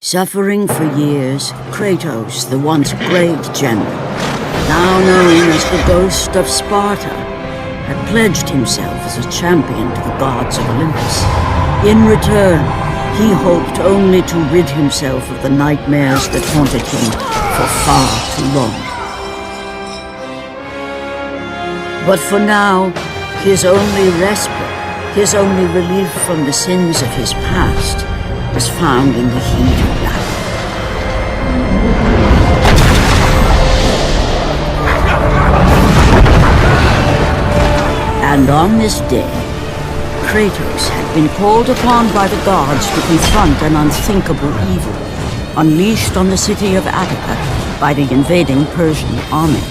Suffering for years, Kratos, the once great general, now known as the Ghost of Sparta, had pledged himself as a champion to the gods of Olympus. In return, he hoped only to rid himself of the nightmares that haunted him for far too long. But for now, his only respite, his only relief from the sins of his past, was found in the heat of battle. And on this day, Kratos had been called upon by the gods to confront an unthinkable evil, unleashed on the city of Attica by the invading Persian army.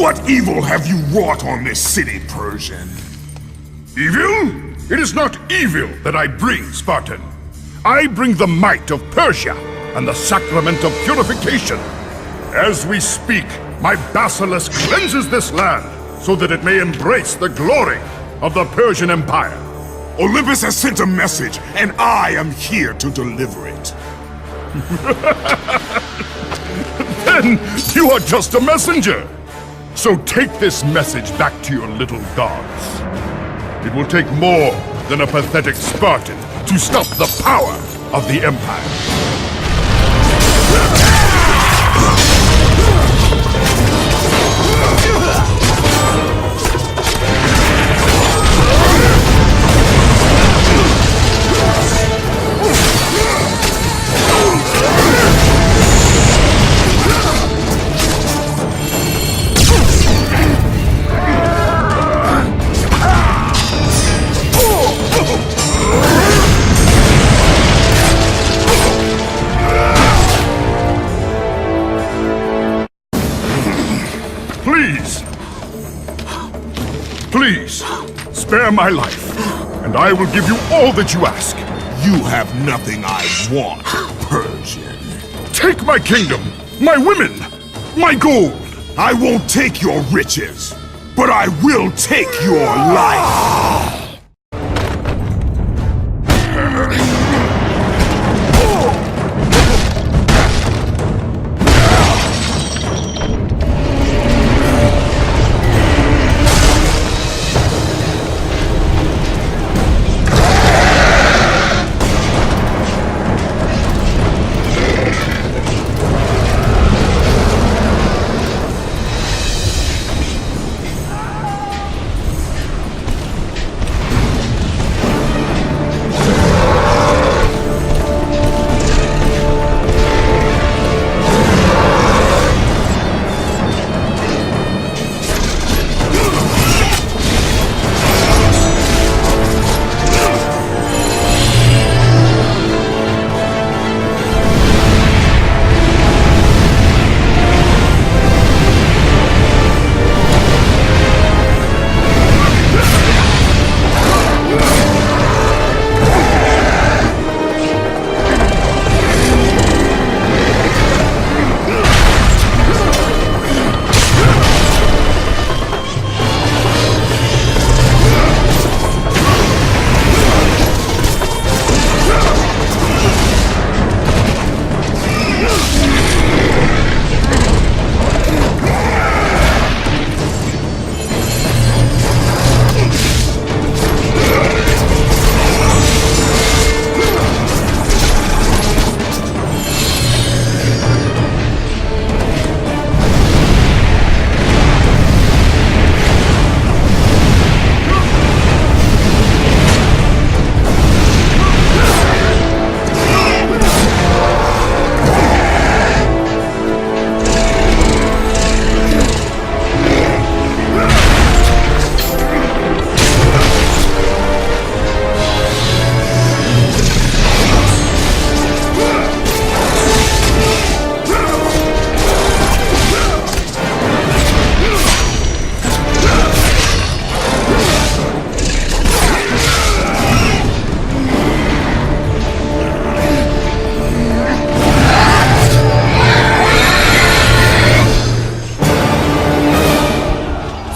What evil have you wrought on this city, Persian? Evil? It is not evil that I bring, Spartan. I bring the might of Persia and the sacrament of purification As we speak, my basilisk cleanses this land so that it may embrace the glory of the Persian Empire. Olympus has sent a message, and I am here to deliver it. Then you are just a messenger. So take this message back to your little gods. It will take more than a pathetic Spartan to stop the power of the Empire. Please, spare my life, and I will give you all that you ask. You have nothing I want, Persian. Take my kingdom, my women, my gold. I won't take your riches, but I will take your life.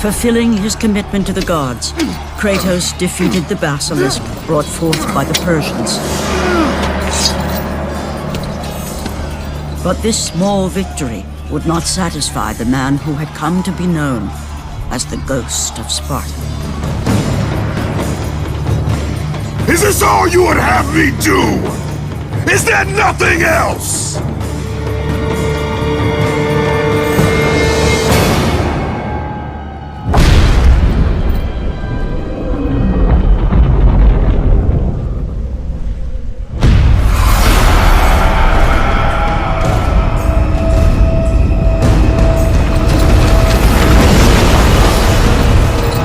Fulfilling his commitment to the gods, Kratos defeated the basilisk brought forth by the Persians. But this small victory would not satisfy the man who had come to be known as the Ghost of Sparta. Is this all you would have me do? Is there nothing else?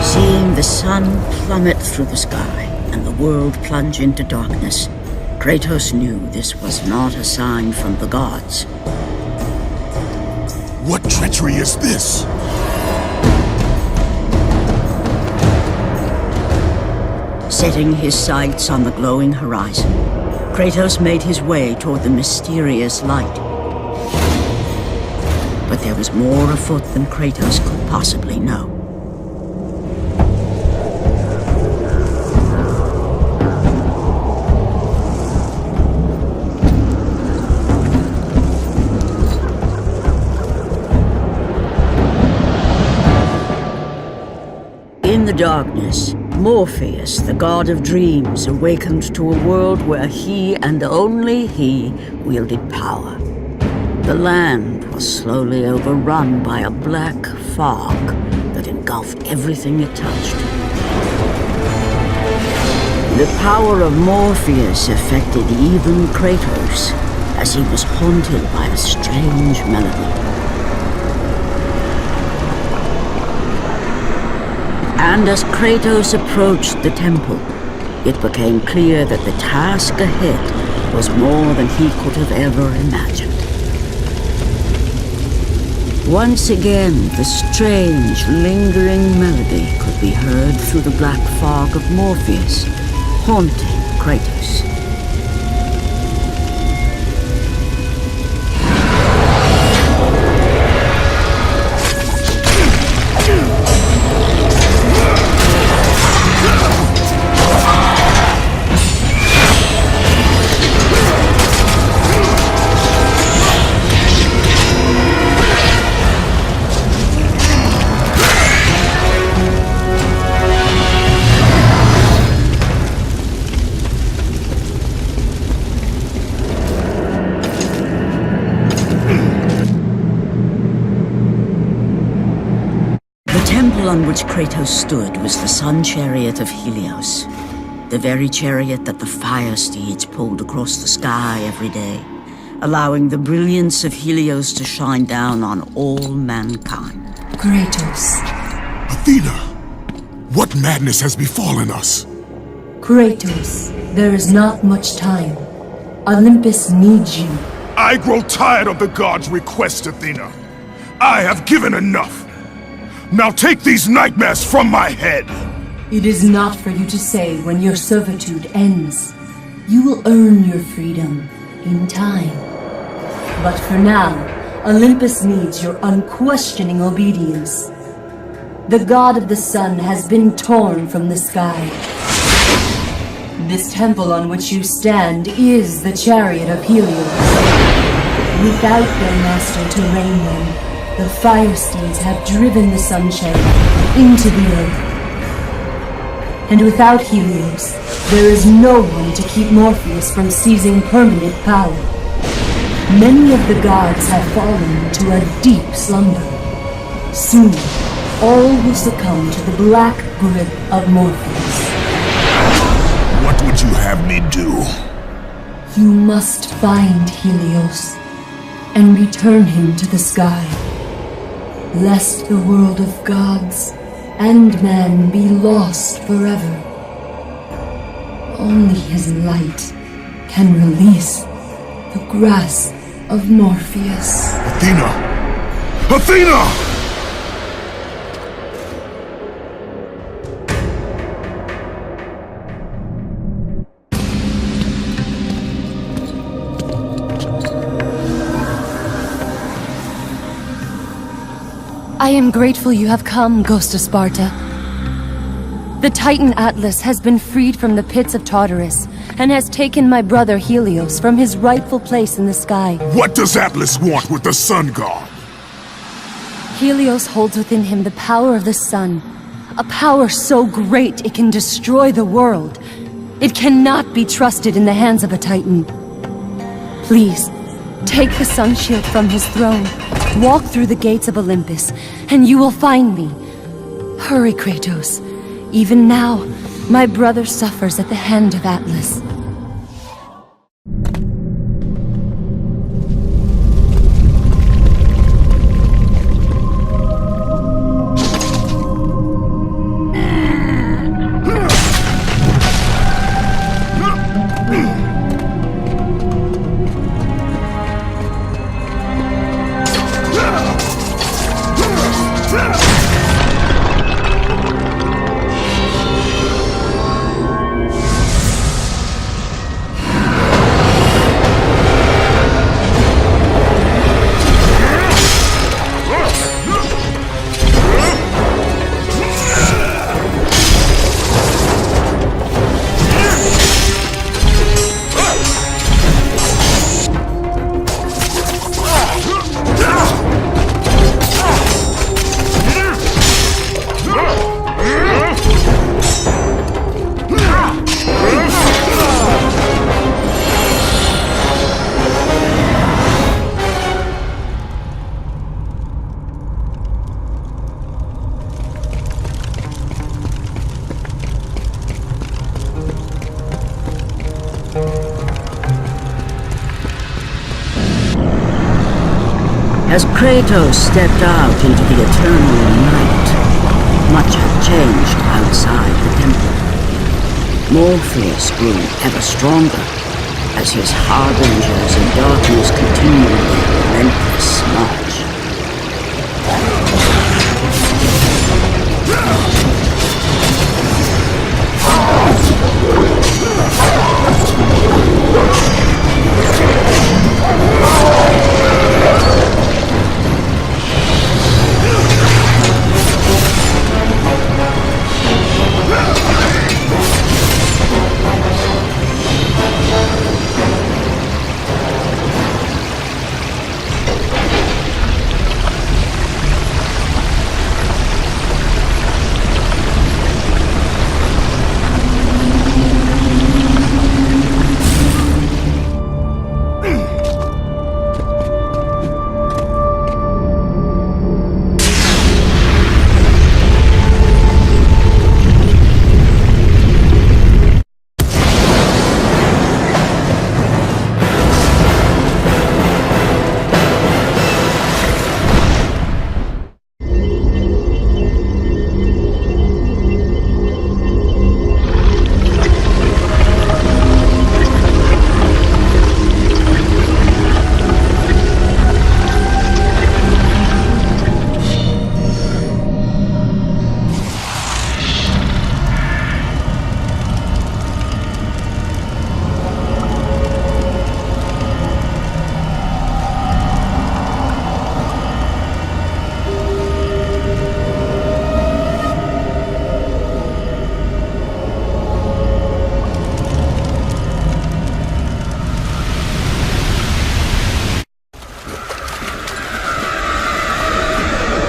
Seeing the sun plummet through the sky and the world plunge into darkness, Kratos knew this was not a sign from the gods. What treachery is this? Setting his sights on the glowing horizon, Kratos made his way toward the mysterious light. there was more afoot than Kratos could possibly know. In the darkness, Morpheus, the god of dreams, awakened to a world where he and only he wielded power. The land was slowly overrun by a black fog that engulfed everything it touched. The power of Morpheus affected even Kratos, as he was haunted by a strange melody. And as Kratos approached the temple, it became clear that the task ahead was more than he could have ever imagined. Once again, the strange, lingering melody could be heard through the black fog of Morpheus, haunting Kratos. The temple on which Kratos stood was the sun chariot of Helios, the very chariot that the fire steeds pulled across the sky every day, allowing the brilliance of Helios to shine down on all mankind. Kratos. Athena! What madness has befallen us? Kratos, there is not much time. Olympus needs you. I grow tired of the gods' requests, Athena. I have given enough. Now take these nightmares from my head! It is not for you to say when your servitude ends. You will earn your freedom in time. But for now, Olympus needs your unquestioning obedience. The god of the sun has been torn from the sky. This temple on which you stand is the chariot of Helios. Without their master to reign them, the fire steeds have driven the sun chariot into the earth. And without Helios, there is no one to keep Morpheus from seizing permanent power. Many of the gods have fallen to a deep slumber. Soon, all will succumb to the black grip of Morpheus. What would you have me do? You must find Helios and return him to the sky, lest the world of gods and man be lost forever. Only his light can release the grasp of Morpheus. Athena! Athena! I am grateful you have come, Ghost of Sparta. The Titan Atlas has been freed from the pits of Tartarus, and has taken my brother Helios from his rightful place in the sky. What does Atlas want with the Sun God? Helios holds within him the power of the sun, a power so great it can destroy the world. It cannot be trusted in the hands of a Titan. Please, take the sun shield from his throne, walk through the gates of Olympus, and you will find me. Hurry, Kratos. Even now, my brother suffers at the hand of Atlas. As Kratos stepped out into the eternal night, much had changed outside the temple. Morpheus grew ever stronger as his harbingers of darkness continued their relentless march.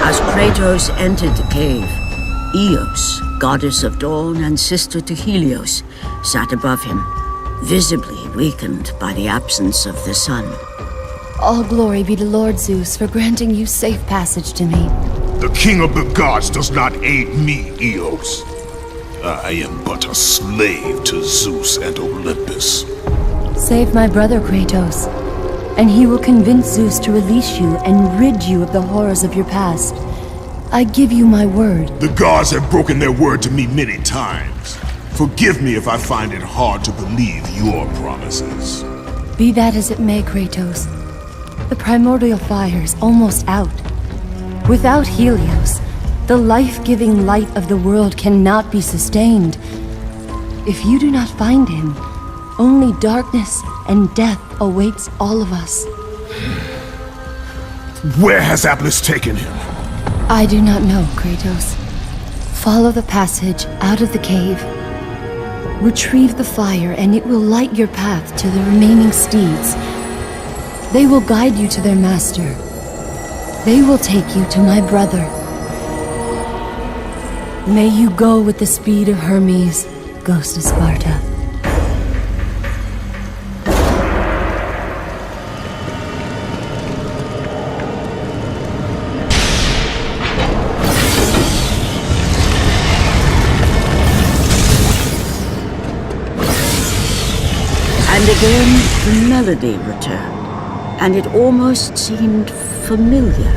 As Kratos entered the cave, Eos, goddess of dawn and sister to Helios, sat above him, visibly weakened by the absence of the sun. All glory be to Lord Zeus for granting you safe passage to me. The king of the gods does not aid me, Eos. I am but a slave to Zeus and Olympus. Save my brother Kratos, and he will convince Zeus to release you and rid you of the horrors of your past. I give you my word. The gods have broken their word to me many times. Forgive me if I find it hard to believe your promises. Be that as it may, Kratos. The primordial fire is almost out. Without Helios, the life-giving light of the world cannot be sustained. If you do not find him, only darkness and death awaits all of us. Where has Atlas taken him? I do not know, Kratos. Follow the passage out of the cave. Retrieve the fire and it will light your path to the remaining steeds. They will guide you to their master. They will take you to my brother. May you go with the speed of Hermes, ghost of Sparta. And again, the melody returned, and it almost seemed familiar.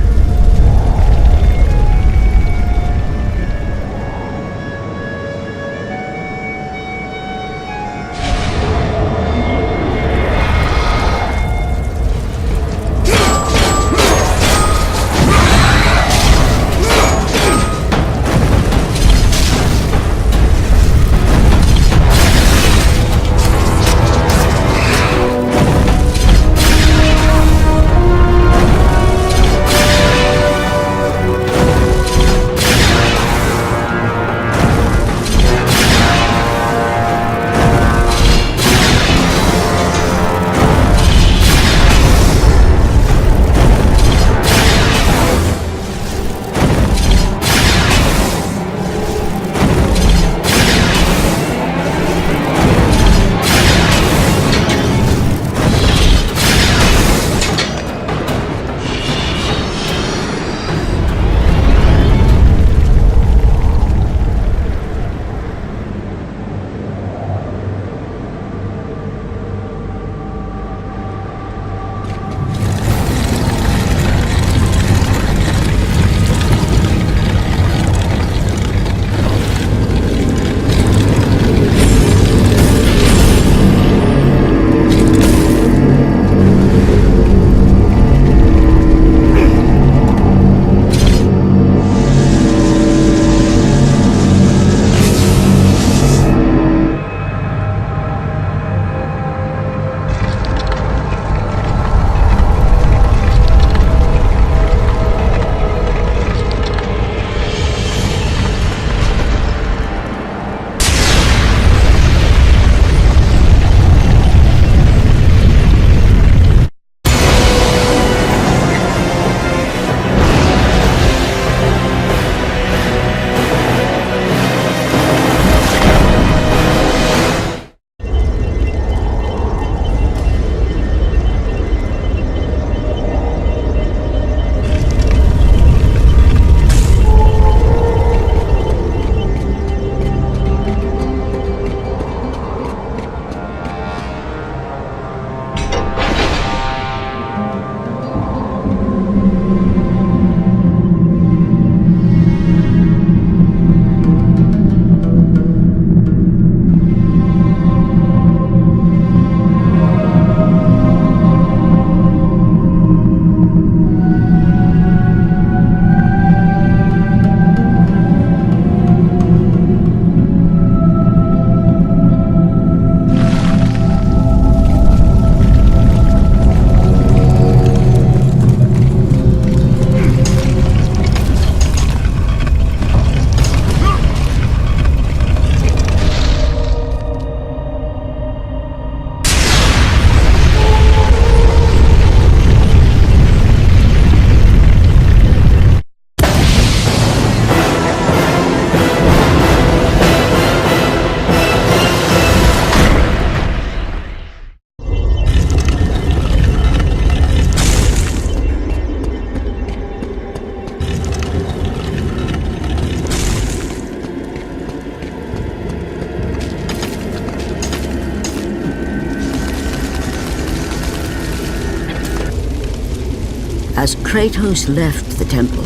As Kratos left the temple,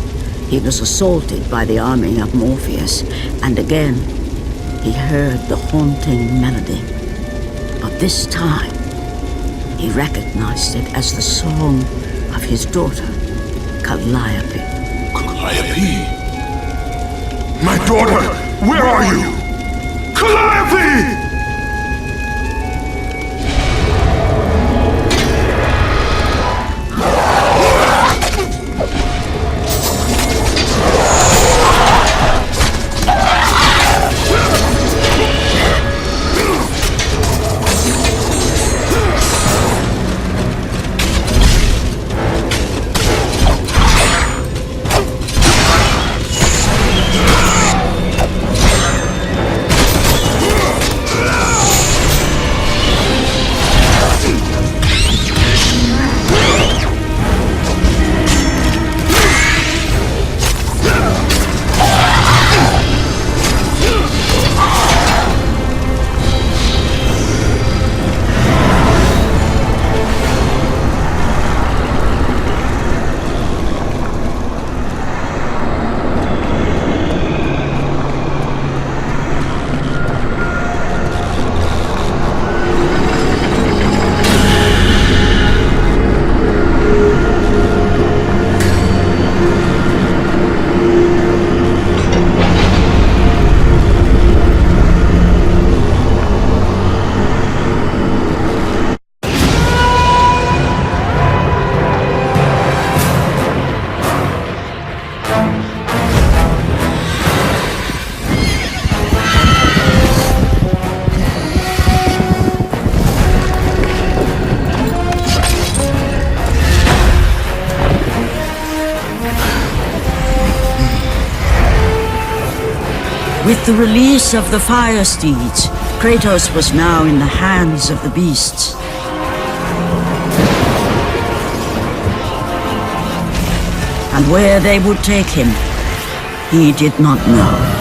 he was assaulted by the army of Morpheus, and again he heard the haunting melody. But this time, he recognized it as the song of his daughter, Calliope. Calliope? My daughter! Where are you? Calliope! With the release of the fire steeds, Kratos was now in the hands of the beasts. And where they would take him, he did not know.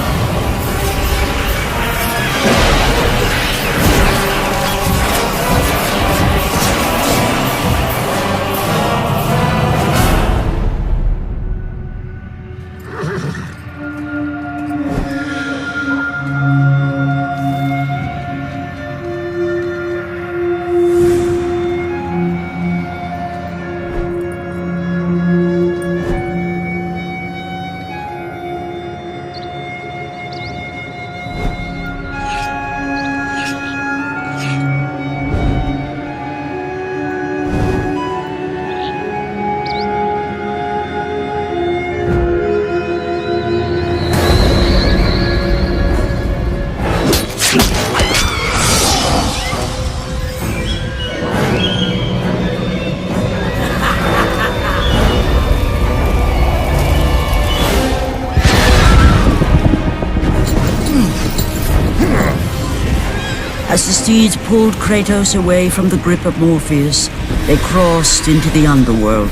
As the steeds pulled Kratos away from the grip of Morpheus, they crossed into the Underworld.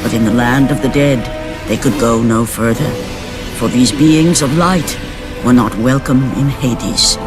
But in the land of the dead, they could go no further, for these beings of light were not welcome in Hades.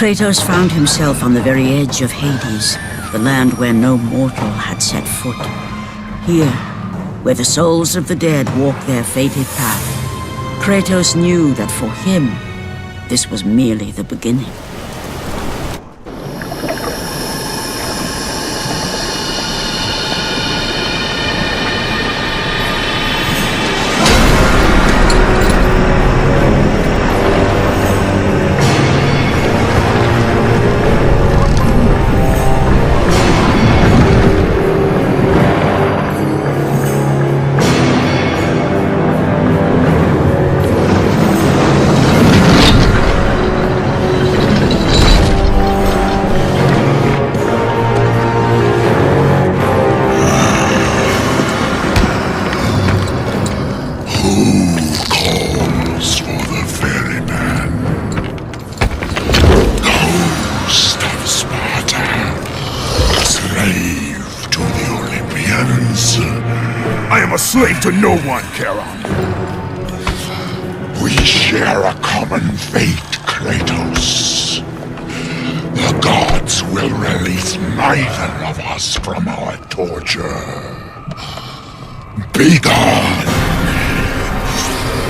Kratos found himself on the very edge of Hades, the land where no mortal had set foot. Here, where the souls of the dead walk their fated path, Kratos knew that for him, this was merely the beginning. a slave to no one, Charon. We share a common fate, Kratos. The gods will release neither of us from our torture. Be gone!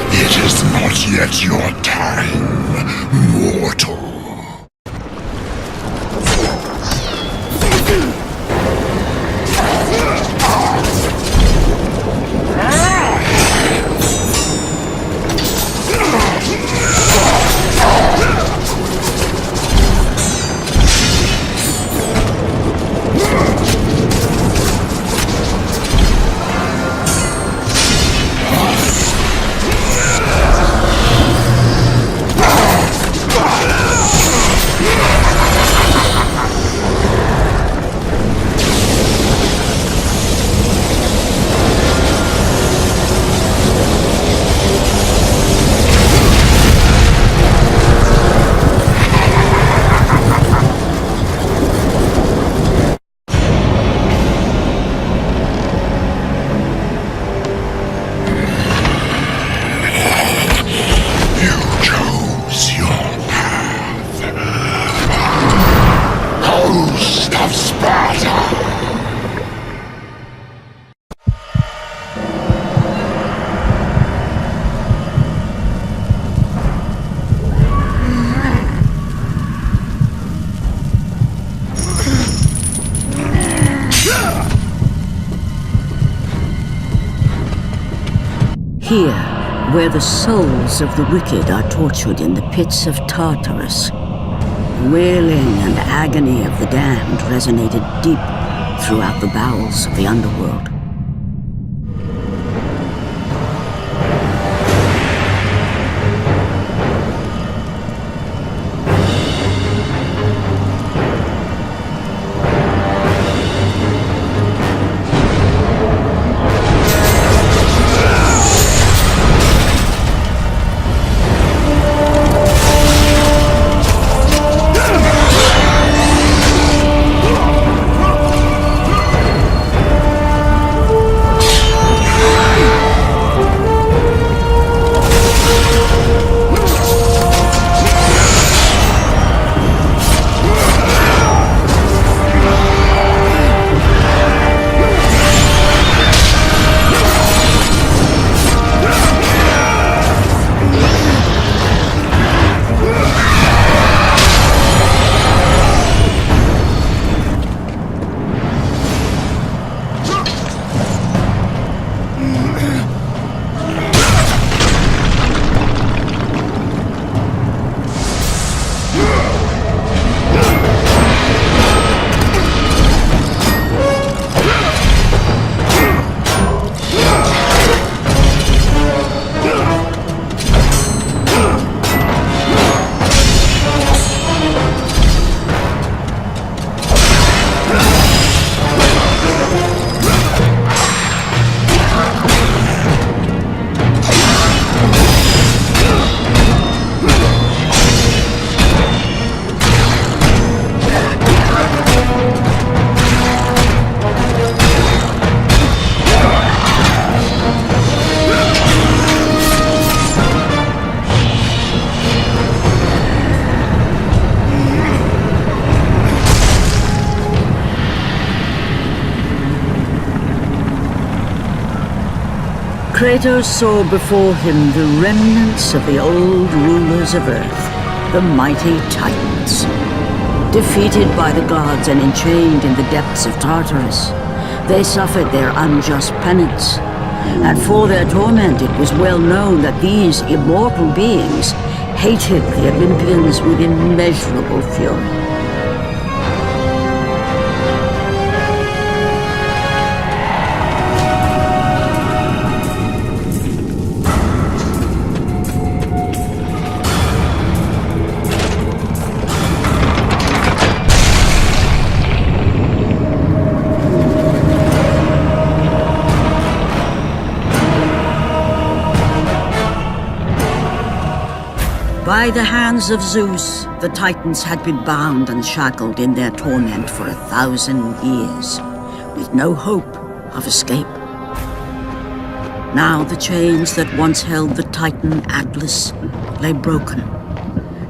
It is not yet your time, mortal. Here, where the souls of the wicked are tortured in the pits of Tartarus, the wailing and agony of the damned resonated deep throughout the bowels of the underworld. Kratos saw before him the remnants of the old rulers of Earth, the mighty Titans. Defeated by the gods and enchained in the depths of Tartarus, they suffered their unjust penance. And for their torment it was well known that these immortal beings hated the Olympians with immeasurable fury. By the hands of Zeus, the Titans had been bound and shackled in their torment for 1,000 years, with no hope of escape. Now the chains that once held the Titan Atlas lay broken,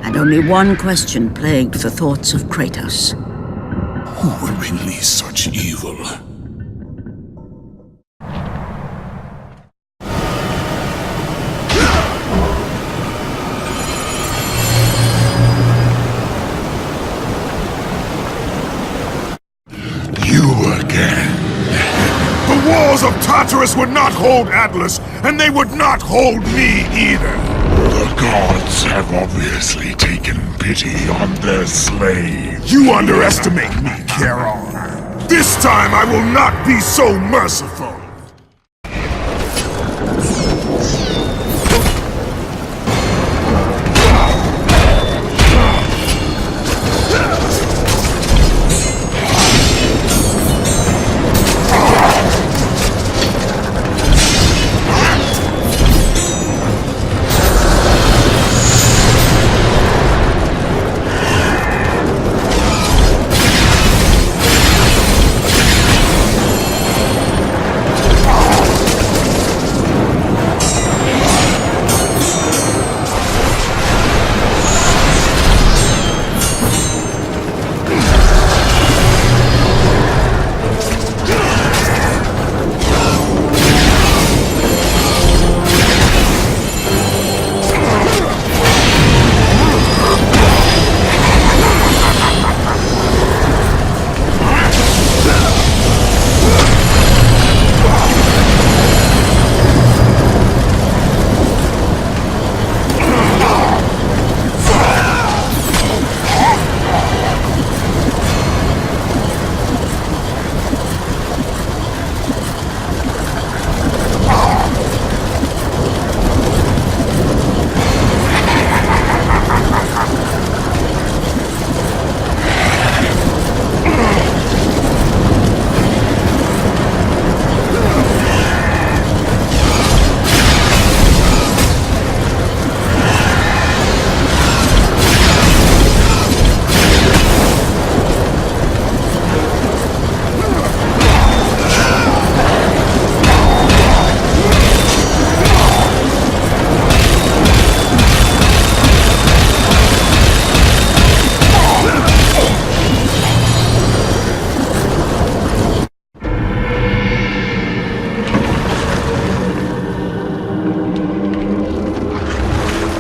and only one question plagued the thoughts of Kratos. Who will release such evil? The walls of Tartarus would not hold Atlas, and they would not hold me either. The gods have obviously taken pity on their slave. You underestimate me, Charon. This time I will not be so merciful.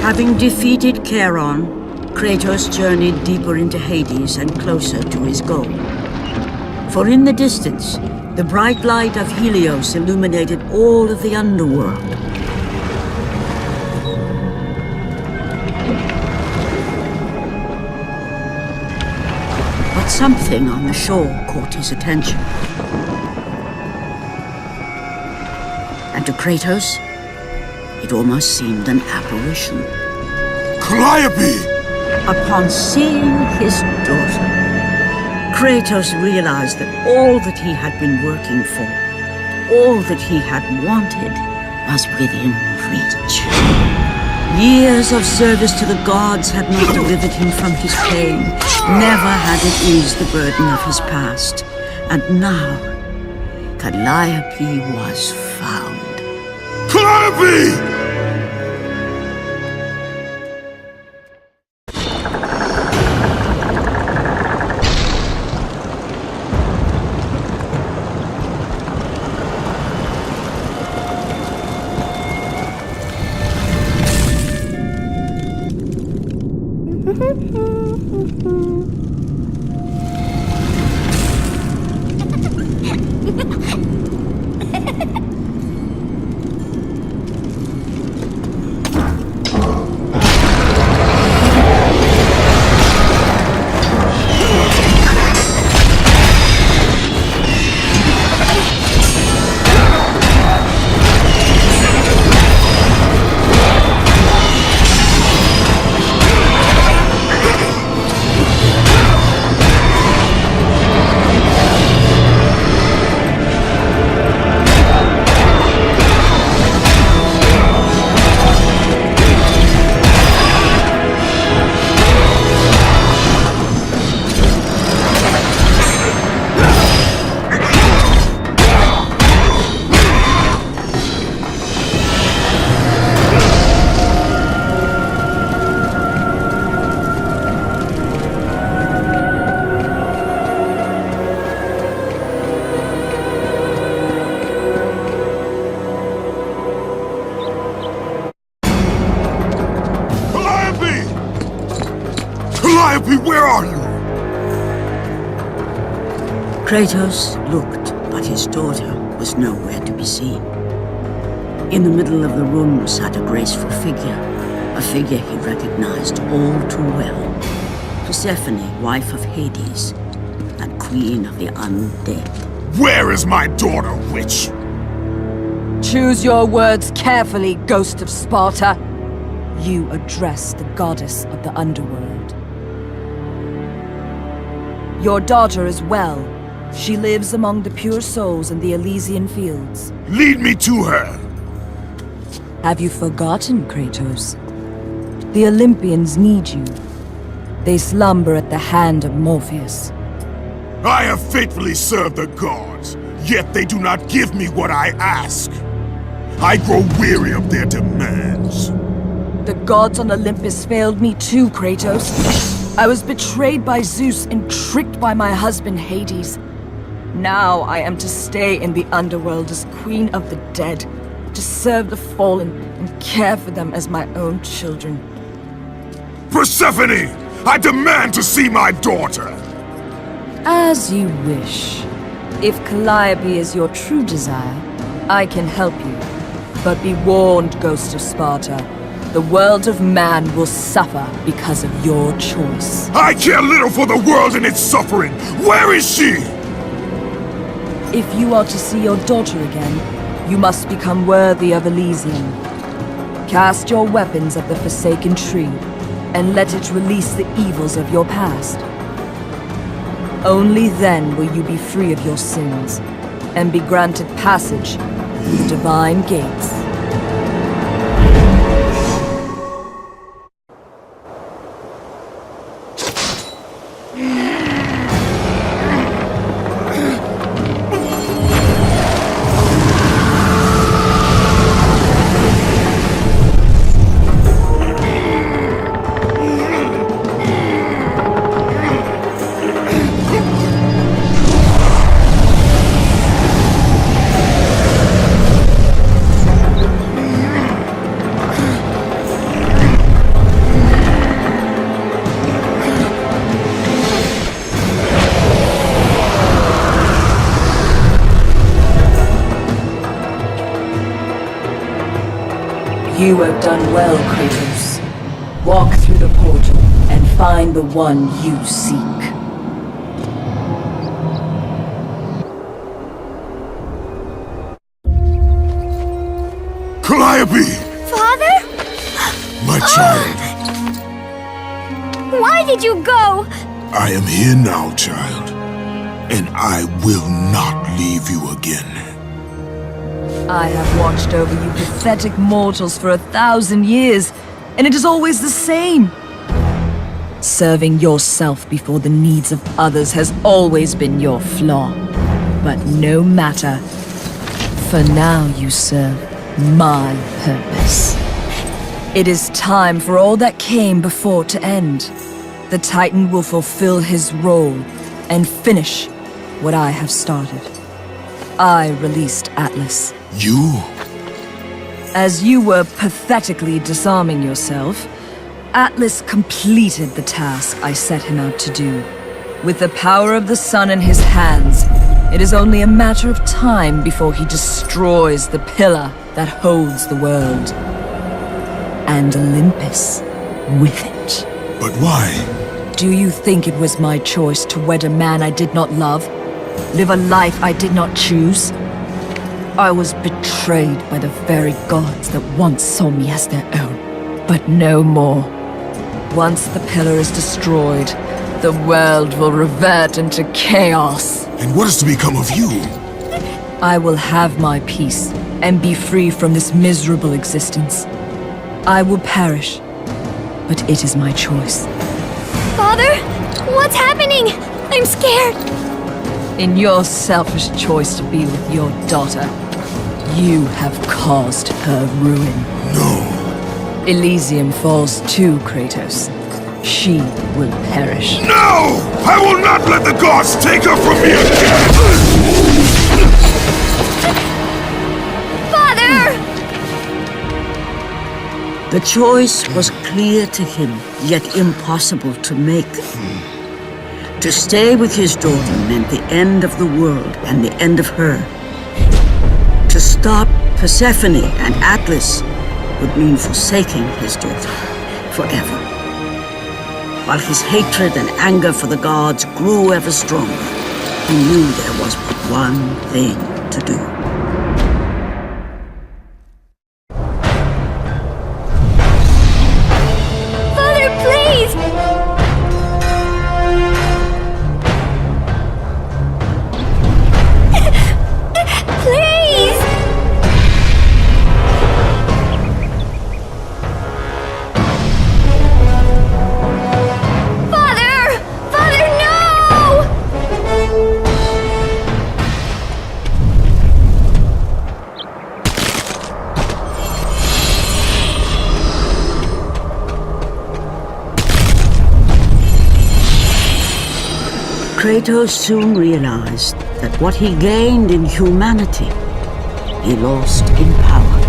Having defeated Charon, Kratos journeyed deeper into Hades and closer to his goal. For in the distance, the bright light of Helios illuminated all of the underworld. But something on the shore caught his attention. And to Kratos, it almost seemed an apparition. Calliope! Upon seeing his daughter, Kratos realized that all that he had been working for, all that he had wanted, was within reach. Years of service to the gods had not delivered him from his pain, never had it eased the burden of his past. And now, Calliope was found. Calliope! are you? Kratos looked, but his daughter was nowhere to be seen. In the middle of the room sat a graceful figure, a figure he recognized all too well. Persephone, wife of Hades, and queen of the undead. Where is my daughter, witch? Choose your words carefully, Ghost of Sparta. You address the goddess of the underworld. Your daughter is well. She lives among the pure souls in the Elysian fields. Lead me to her! Have you forgotten, Kratos? The Olympians need you. They slumber at the hand of Morpheus. I have faithfully served the gods, yet they do not give me what I ask. I grow weary of their demands. The gods on Olympus failed me too, Kratos. I was betrayed by Zeus and tricked by my husband Hades. Now I am to stay in the underworld as Queen of the Dead, to serve the fallen and care for them as my own children. Persephone! I demand to see my daughter! As you wish. If Calliope is your true desire, I can help you. But be warned, Ghost of Sparta. The world of man will suffer because of your choice. I care little for the world and its suffering! Where is she? If you are to see your daughter again, you must become worthy of Elysium. Cast your weapons at the Forsaken Tree, and let it release the evils of your past. Only then will you be free of your sins, and be granted passage through the divine gates. You have done well, Kratos. Walk through the portal and find the one you seek. Calliope! Father? My child. Why did you go? I am here now, child. And I will not leave you again. I have watched over you pathetic mortals for 1,000 years, and it is always the same. Serving yourself before the needs of others has always been your flaw. But no matter. For now you serve my purpose. It is time for all that came before to end. The Titan will fulfill his role and finish what I have started. I released Atlas. You? As you were pathetically disarming yourself, Atlas completed the task I set him out to do. With the power of the sun in his hands, it is only a matter of time before he destroys the pillar that holds the world. And Olympus with it. But why? Do you think it was my choice to wed a man I did not love? Live a life I did not choose? I was betrayed by the very gods that once saw me as their own. But no more. Once the pillar is destroyed, the world will revert into chaos. And what is to become of you? I will have my peace and be free from this miserable existence. I will perish, but it is my choice. Father? What's happening? I'm scared. In your selfish choice to be with your daughter, you have caused her ruin. No. Elysium falls too, Kratos. She will perish. No! I will not let the gods take her from me again! Father! The choice was clear to him, yet impossible to make. To stay with his daughter meant the end of the world and the end of her. To stop Persephone and Atlas would mean forsaking his daughter forever. While his hatred and anger for the gods grew ever stronger, he knew there was but one thing to do. Father, please! Please! Father! Father, no! Kratos soon realized that what he gained in humanity, he lost in power.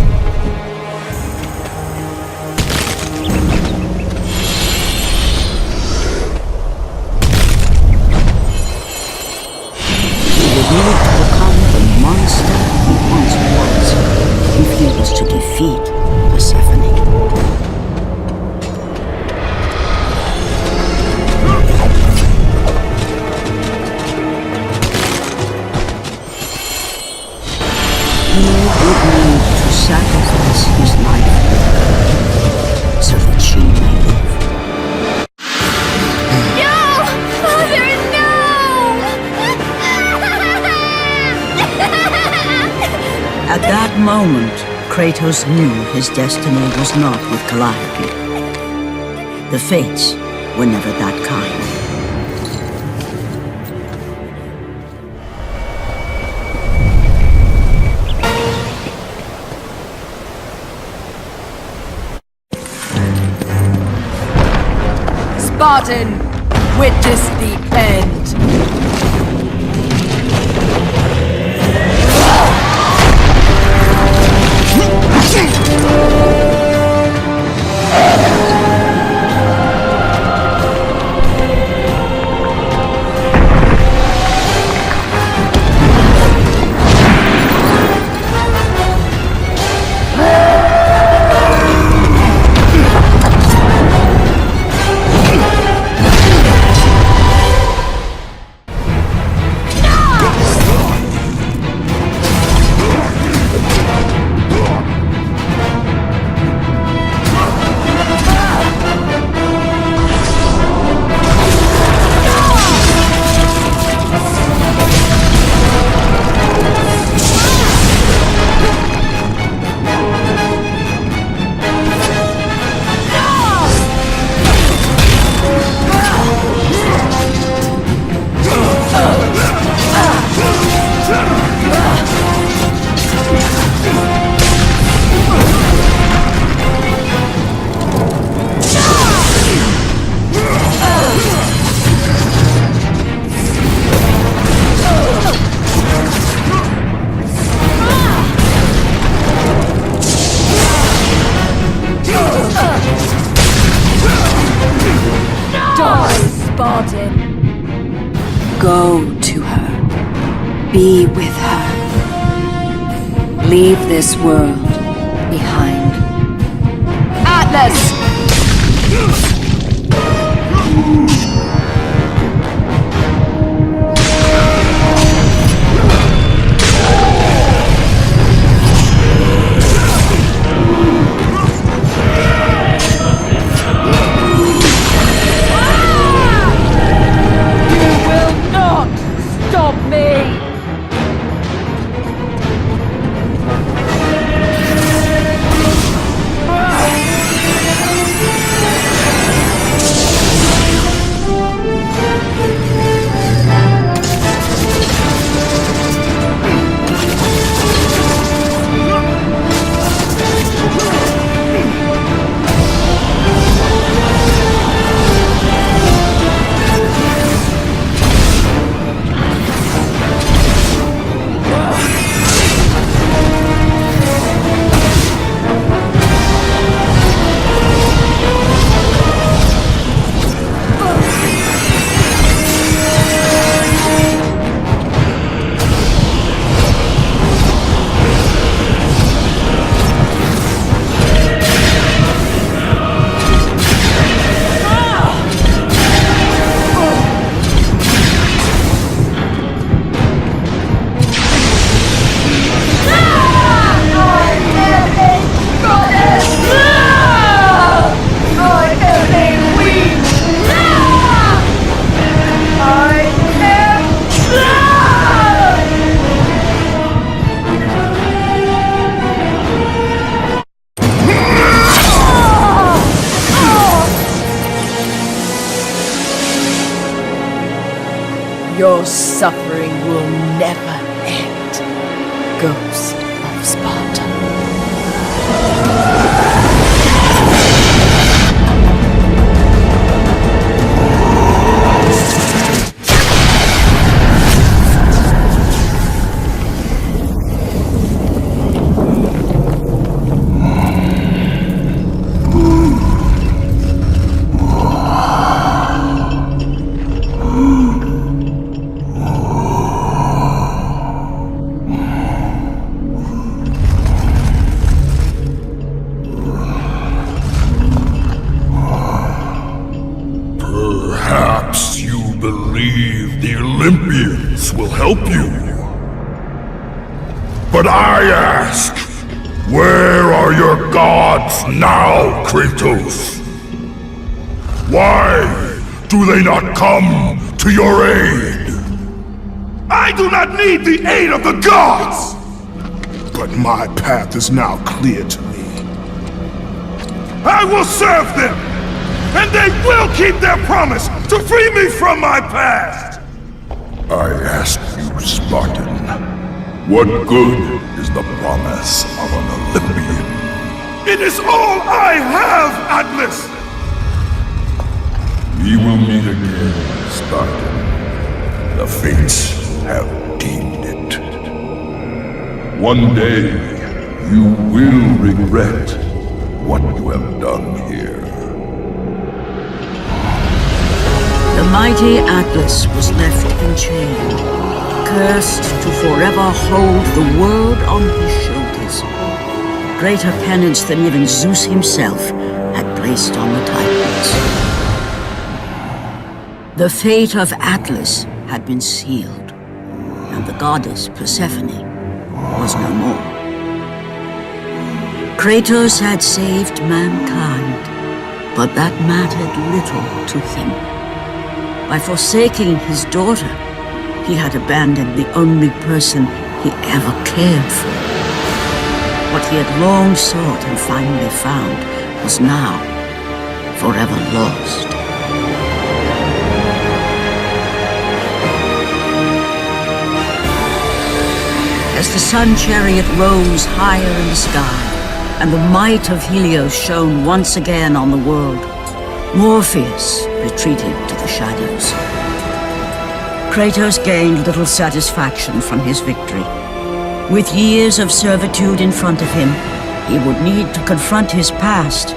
He would need to become the monster he once was if he was to defeat Persephone. He would need to sacrifice his life so that she may live. No! Father, no! At that moment, Kratos knew his destiny was not with Calliope. The fates were never that kind. Spartan, witness the end. Spartan. Go to her. Be with her. Leave this world behind. Atlas! Your suffering will never end, Ghost of Sparta. Perhaps you believe the Olympians will help you. But I ask, where are your gods now, Kratos? Why do they not come to your aid? I do not need the aid of the gods! But my path is now clear to me. I will serve them! And they will keep their promise to free me from my past! I ask you, Spartan, what good is the promise of an Olympian? It is all I have, Atlas! We will meet again, Spartan. The fates have deemed it. One day, you will regret what you have done here. The mighty Atlas was left enchained, cursed to forever hold the world on his shoulders. Greater penance than even Zeus himself had placed on the Titans. The fate of Atlas had been sealed, and the goddess Persephone was no more. Kratos had saved mankind, but that mattered little to him. By forsaking his daughter, he had abandoned the only person he ever cared for. What he had long sought and finally found was now forever lost. As the sun chariot rose higher in the sky, and the might of Helios shone once again on the world, Morpheus retreated to the shadows. Kratos gained little satisfaction from his victory. With years of servitude in front of him, he would need to confront his past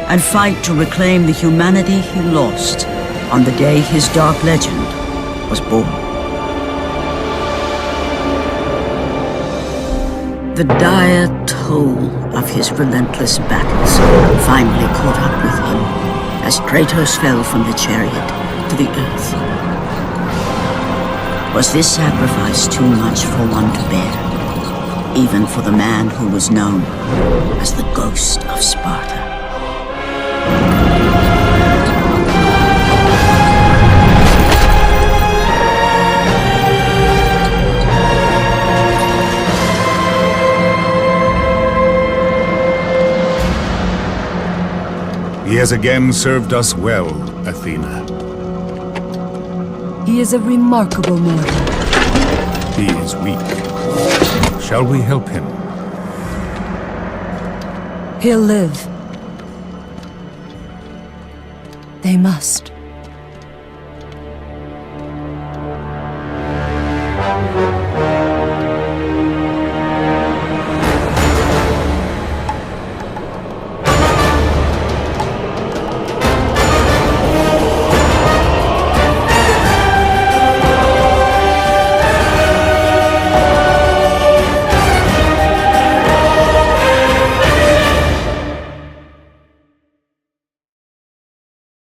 and fight to reclaim the humanity he lost on the day his dark legend was born. The dire toll of his relentless battles finally caught up with him as Kratos fell from the chariot to the earth. Was this sacrifice too much for one to bear, even for the man who was known as the Ghost of Sparta? He has again served us well, Athena. He is a remarkable mortal. He is weak. Shall we help him? He'll live. They must.